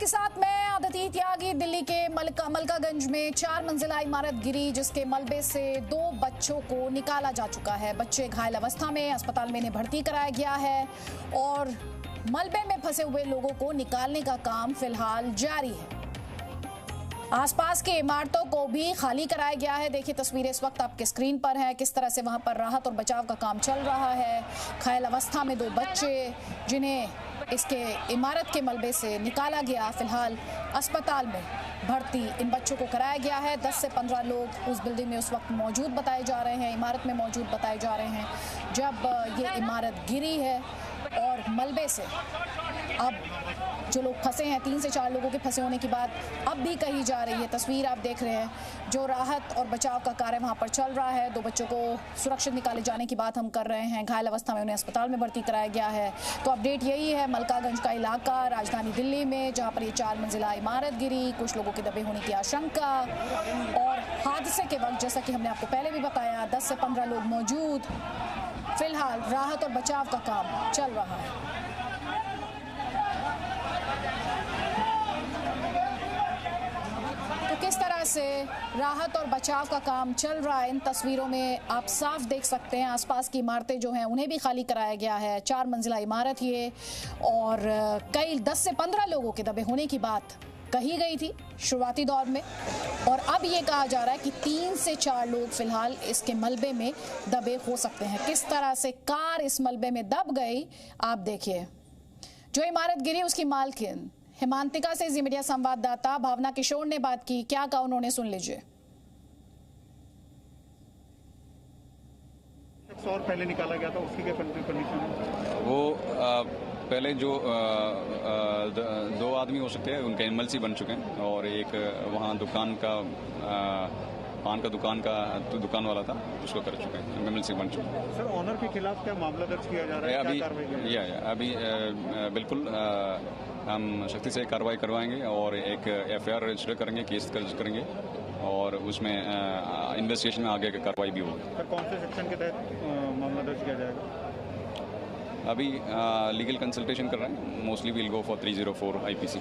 आपके साथ मैं अदिति त्यागी। दिल्ली के मलकागंज में 4 मंजिला इमारत गिरी, जिसके मलबे से 2 बच्चों को निकाला जा चुका है। बच्चे घायल अवस्था में अस्पताल में इन्हें भर्ती कराया गया है और मलबे में फंसे हुए लोगों को निकालने का काम फिलहाल जारी है। आसपास की इमारतों को भी खाली कराया गया है। देखिए तस्वीरें इस वक्त आपके स्क्रीन पर हैं, किस तरह से वहां पर राहत और बचाव का काम चल रहा है। घायल अवस्था में 2 बच्चे, जिन्हें इसके इमारत के मलबे से निकाला गया, फिलहाल अस्पताल में भर्ती इन बच्चों को कराया गया है। 10 से 15 लोग उस बिल्डिंग में उस वक्त मौजूद बताए जा रहे हैं, इमारत में मौजूद बताए जा रहे हैं जब ये इमारत गिरी है। और मलबे से अब जो लोग फंसे हैं, 3 से 4 लोगों के फंसे होने की बात अब भी कही जा रही है। तस्वीर आप देख रहे हैं, जो राहत और बचाव का कार्य वहां पर चल रहा है। 2 बच्चों को सुरक्षित निकाले जाने की बात हम कर रहे हैं। घायल अवस्था में उन्हें अस्पताल में भर्ती कराया गया है। तो अपडेट यही है, मलकागंज का इलाका राजधानी दिल्ली में, जहां पर ये 4 मंजिला इमारत गिरी, कुछ लोगों के दबे होने की आशंका। और हादसे के वक्त, जैसा कि हमने आपको पहले भी बताया, 10 से 15 लोग मौजूद। फिलहाल राहत और बचाव का काम चल रहा है। तो किस तरह से राहत और बचाव का काम चल रहा है, इन तस्वीरों में आप साफ देख सकते हैं। आसपास की इमारतें जो हैं उन्हें भी खाली कराया गया है। 4 मंजिला इमारत ये, और कई 10 से 15 लोगों के दबे होने की बात कही गई थी शुरुआती दौर में, और अब ये कहा जा रहा है कि 3 से 4 लोग फिलहाल इसके मलबे में दबे हो सकते हैं। किस तरह से कार इस मलबे में दब गई आप देखिए। जो इमारत गिरी उसकी मालकिन हिमांतिका से जी मीडिया संवाददाता भावना किशोर ने बात की। क्या कहा उन्होंने, सुन लीजिए। और पहले निकाला गया था, उसकी क्या कंडीशन है? वो पहले जो 2 आदमी हो सकते हैं, उनके एमएलसी बन चुके हैं, और एक वहाँ दुकान का पान का दुकान वाला था, उसको कर चुके हैं, एमएलसी बन चुके हैं। सर, ऑनर के खिलाफ क्या मामला दर्ज किया जा रहा है? अभी बिल्कुल हम सख्ती से कार्रवाई करवाएंगे और एक एफआईआर रजिस्टर करेंगे, केस दर्ज करेंगे, और उसमें इन्वेस्टिगेशन में आगे की कार्रवाई भी होगी। सर, कौन से सेक्शन के तहत मामला दर्ज किया जाएगा? अभी लीगल कंसल्टेशन कर रहे हैं। Mostly will go for 304 IPC.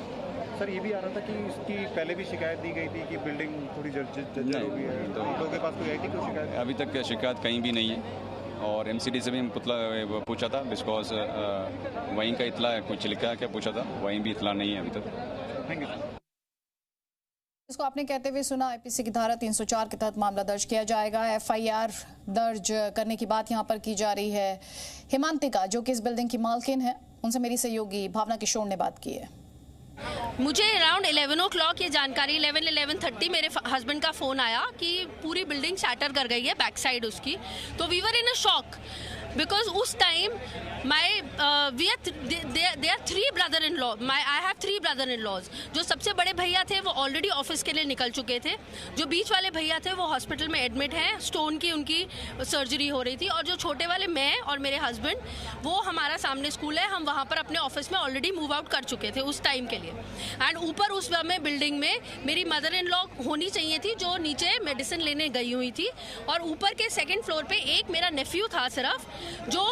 Sir, ये भी आ रहा था कि इसकी पहले भी शिकायत दी गई थी कि बिल्डिंग थोड़ी जर्जर हो गई है, तो लोगों के पास कोई आई थी कोई शिकायत? अभी तक शिकायत कहीं भी नहीं है, और एमसीडी से भी पूछा था, बिकॉज वहीं का इतला कुछ लिखा है क्या पूछा था, वहीं भी इतला नहीं है अभी तक। Thank you. इसको आपने कहते हुए सुना, आईपीसी की धारा 304 के तहत मामला दर्ज किया जाएगा। एफआईआर दर्ज करने की बात यहां पर की जा रही है। हिमांतिका, जो कि इस बिल्डिंग की मालकिन है, उनसे मेरी सहयोगी भावना किशोर ने बात की है। मुझे अराउंड 11 o'clock ये जानकारी 11:30 मेरे हस्बैंड का फोन आया कि पूरी बिल्डिंग शैटर कर गई है, बैक साइड उसकी। तो we were in a shock, because उस time they are 3 brother in law. I have 3 brother in laws. जो सबसे बड़े भैया थे वो ऑलरेडी ऑफिस के लिए निकल चुके थे। जो बीच वाले भैया थे वो हॉस्पिटल में एडमिट हैं, स्टोन की उनकी सर्जरी हो रही थी। और जो छोटे वाले, मैं और मेरे हस्बैंड, वो हमारा सामने स्कूल है, हम वहाँ पर अपने ऑफिस में ऑलरेडी मूव आउट कर चुके थे उस टाइम के लिए। एंड ऊपर उस में बिल्डिंग में मेरी मदर इन लॉ होनी चाहिए थी, जो नीचे मेडिसिन लेने गई हुई थी। और ऊपर के 2nd फ्लोर पे एक मेरा नेफ्यू था सिर्फ, जो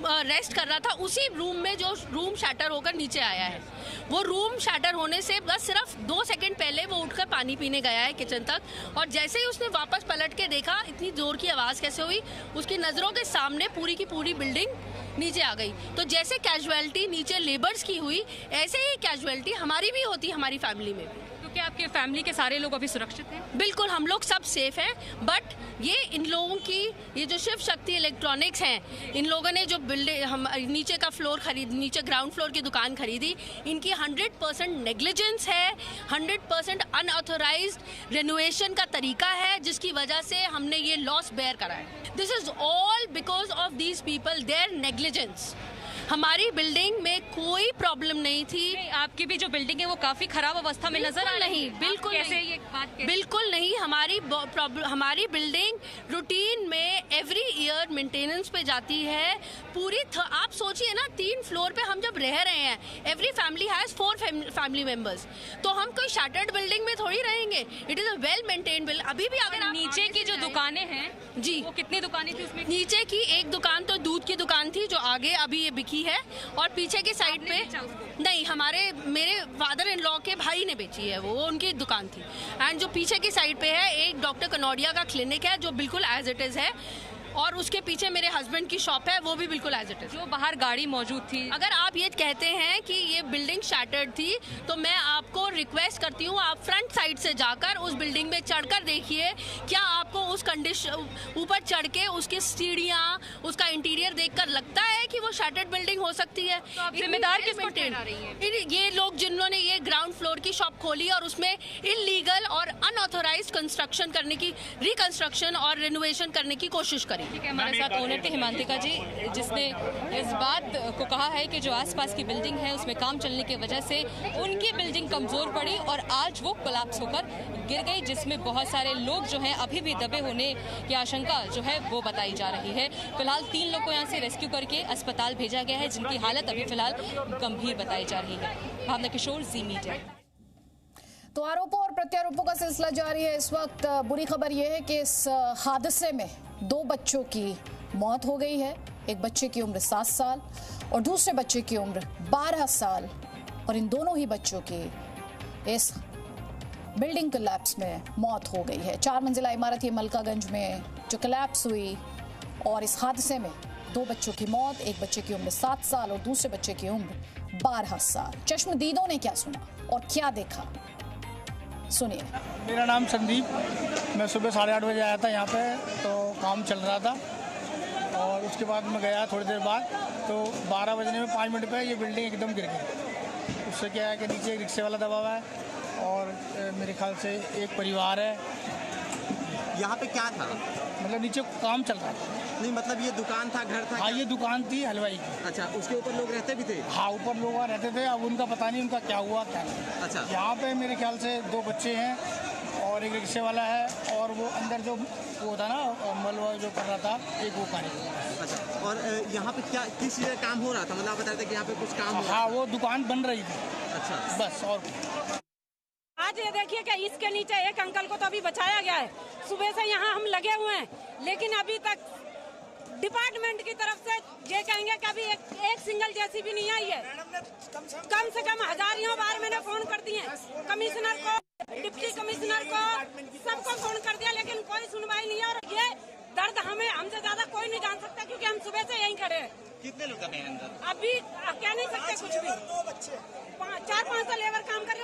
रेस्ट कर रहा था। उसी रूम में जो रूम शैटर होकर नीचे आया है, वो रूम शैटर होने से बस सिर्फ 2 सेकंड पहले वो उठकर पानी पीने गया है किचन तक। और जैसे ही उसने वापस पलट के देखा, इतनी जोर की आवाज़ कैसे हुई, उसकी नज़रों के सामने पूरी की पूरी बिल्डिंग नीचे आ गई। तो जैसे कैजुअलिटी नीचे लेबर्स की हुई, ऐसे ही कैजुअलिटी हमारी भी होती है, हमारी फैमिली में। तो क्या आपके फैमिली के सारे लोग अभी सुरक्षित हैं? बिल्कुल, हम लोग सब सेफ हैं। बट ये इन लोगों की, ये जो शिव शक्ति इलेक्ट्रॉनिक्स हैं, इन लोगों ने जो बिल्डिंग, हम नीचे का फ्लोर नीचे ग्राउंड फ्लोर की दुकान खरीदी, इनकी 100% नेग्लिजेंस है, 100% अनऑथोराइज्ड रेनोवेशन का तरीका है, जिसकी वजह से हमने ये लॉस बेयर करा है। This is all because of these people, their negligence. हमारी बिल्डिंग में कोई प्रॉब्लम नहीं थी। आपकी भी जो बिल्डिंग है वो काफी खराब अवस्था में नजर आ रही है। बिल्कुल कैसे नहीं, ये बात बिल्कुल नहीं। हमारी बिल्डिंग रूटीन में एवरी ईयर मेंटेनेंस पे जाती है पूरी। आप सोचिए ना, 3 फ्लोर पे हम जब रह रहे हैं, every family has 4 family members, तो हम कोई शैटर्ड बिल्डिंग में थोड़ी रहेंगे। It is a well maintained building. अभी भी अगर नीचे की जो दुकानें हैं जी। वो कितनी दुकानें थी उसमें? नीचे की एक दुकान तो दूध की दुकान थी जो आगे अभी ये बिकी है, और पीछे की साइड पे नहीं, मेरे फादर इन लॉ के भाई ने बेची है, वो उनकी दुकान थी। एंड जो पीछे की साइड पे है एक डॉक्टर कनौडिया का क्लिनिक है जो बिल्कुल एज इट इज है, और उसके पीछे मेरे हस्बैंड की शॉप है, वो भी बिल्कुल एज इट इज। जो बाहर गाड़ी मौजूद थी, अगर आप ये कहते हैं कि ये बिल्डिंग शैटर्ड थी तो मैं आपको रिक्वेस्ट करती हूँ आप फ्रंट साइड से जाकर उस बिल्डिंग में चढ़कर देखिए, क्या आपको उस कंडीशन ऊपर चढ़ के उसकी सीढ़ियाँ, उसका इंटीरियर देखकर लगता है कि वो शैटर्ड बिल्डिंग हो सकती है? तो आप जिम्मेदार किसको ठहरा रही हैं? ये लोग जिन्होंने ये ग्राउंड फ्लोर की शॉप खोली और उसमें इलीगल और अनऑथोराइज्ड कंस्ट्रक्शन करने की, रिकंस्ट्रक्शन और रेनोवेशन करने की कोशिश करी। ठीक है, हमारे साथ ओनर थे हिमांतिका जी, जिसने इस बात को कहा है कि जो आसपास की बिल्डिंग है उसमें काम चलने की वजह से उनकी बिल्डिंग कमजोर पड़ी और आज वो कोलैप्स होकर गिर गई, जिसमें बहुत सारे लोग जो हैं अभी भी दबे होने की आशंका जो है वो बताई जा रही है। फिलहाल 3 लोग को यहाँ से रेस्क्यू करके अस्पताल भेजा गया है, जिनकी हालत अभी फिलहाल गंभीर बताई जा रही है। भावना किशोर, जी मीडिया। तो आरोपों और प्रत्यारोपों का सिलसिला जारी है। इस वक्त बुरी खबर यह है कि इस हादसे में 2 बच्चों की मौत हो गई है। एक बच्चे की उम्र 7 साल और दूसरे बच्चे की उम्र 12 साल, और इन दोनों ही बच्चों की इस बिल्डिंग कोलैप्स में मौत हो गई है। 4 मंजिला इमारत ये मलकागंज में जो कोलैप्स हुई, और इस हादसे में 2 बच्चों की मौत, एक बच्चे की उम्र 7 साल और दूसरे बच्चे की उम्र 12 साल। चश्मदीदों ने क्या सुना और क्या देखा, सुनिए। मेरा नाम संदीप, मैं सुबह 8:30 बजे आया था यहाँ पे, तो काम चल रहा था, और उसके बाद मैं गया थोड़ी देर बाद, तो 12 बजने में 5 मिनट पे ये बिल्डिंग एकदम गिर गई। उससे क्या है कि नीचे एक रिक्शे वाला दबा हुआ है, और मेरे ख्याल से एक परिवार है। यहाँ पे क्या था? मतलब नीचे काम चल रहा था। नहीं, मतलब ये दुकान था, घर था? हाँ, ये दुकान थी हलवाई की। अच्छा, उसके ऊपर लोग रहते भी थे? हाँ, ऊपर लोग रहते थे, अब उनका पता नहीं उनका क्या हुआ क्या नहीं। अच्छा, यहाँ पे मेरे ख्याल से 2 बच्चे हैं और एक रिक्शे वाला है, और वो अंदर जो वो था ना मलबा जो कर रहा था, एक वो कारीगर। अच्छा, और यहाँ पे क्या किस चीज़ का काम हो रहा था? मतलब आप बता रहे थे कि यहाँ पे कुछ काम हो रहा था? हाँ, वो दुकान बन रही थी। अच्छा, बस। और आज ये देखिए कि इसके नीचे एक अंकल को तो अभी बचाया गया है। सुबह से यहाँ हम लगे हुए हैं, लेकिन अभी तक डिपार्टमेंट की तरफ से ये कहेंगे कि अभी एक सिंगल जेसीबी नहीं आई है। कम से कम हजारियों बार मैंने फोन कर दिए, कमिश्नर को, डिप्टी कमिश्नर को, सबको फोन कर दिया, लेकिन कोई सुनवाई नहीं है। और ये दर्द हमसे ज्यादा कोई नहीं जान सकता, क्योंकि हम सुबह से यहीं खड़े हैं। कितने लोग हैं अंदर? अभी कह नहीं सकते कुछ भी। 4-5 लेबर काम कर रहे हैं।